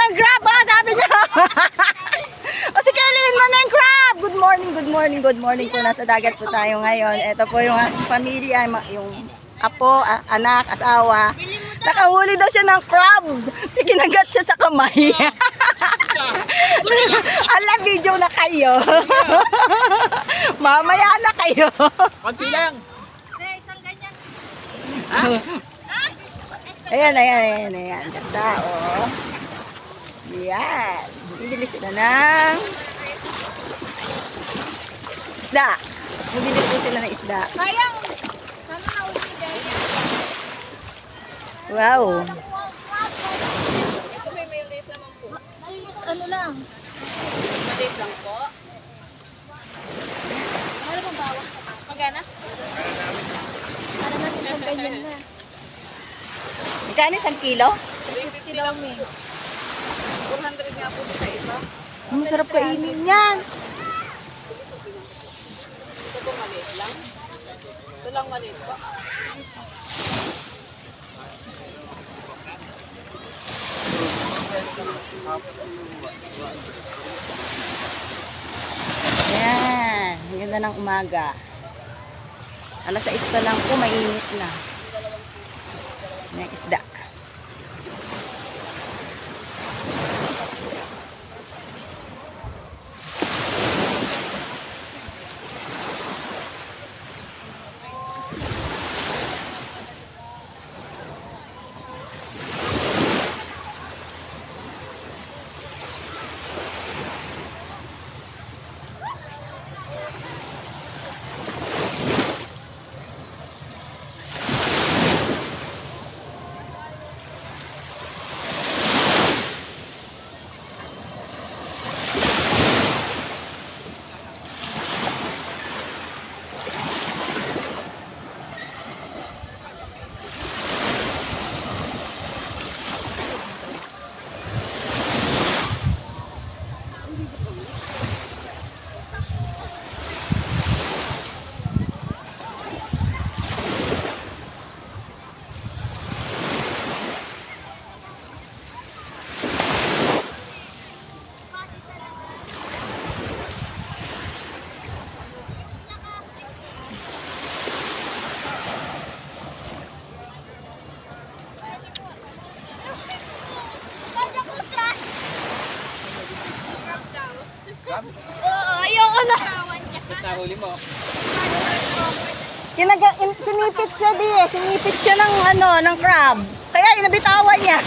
ng crab, sabi niya. O si Kailin mo na yung crab. Good morning, good morning, good morning po. Nasa dagat po tayo ngayon. Ito po yung aking pamilya, yung apo, anak, asawa. Nakahuli daw siya ng crab. Kinagat siya sa kamay. Ala, video na kayo. Mamaya na kayo. Konti lang. Isang ganyan. Ayan. Ganda, oh. Ayan. Bibili sila ng isda. Bibili po sila ng isda. Sayang. Sana nauli din. Wow. Ito may mayonnaise naman po. Ano lang? Mayonnaise lang po. Ano bang bawang? Magana? Para natin sa ganyan na. Magkano 1 kilo? 50 daw may. 400 nga po sa iba. Ang sarap kainin yan. Ito po maliit lang. Ito lang maliit po. Ayan. Ang ganda ng umaga. Alas 6 pa lang po, mainit na. May isda. Ayoko na. Nahuli mo. Sinipit siya sinipit siya ng crab. Kaya inabitawan niya.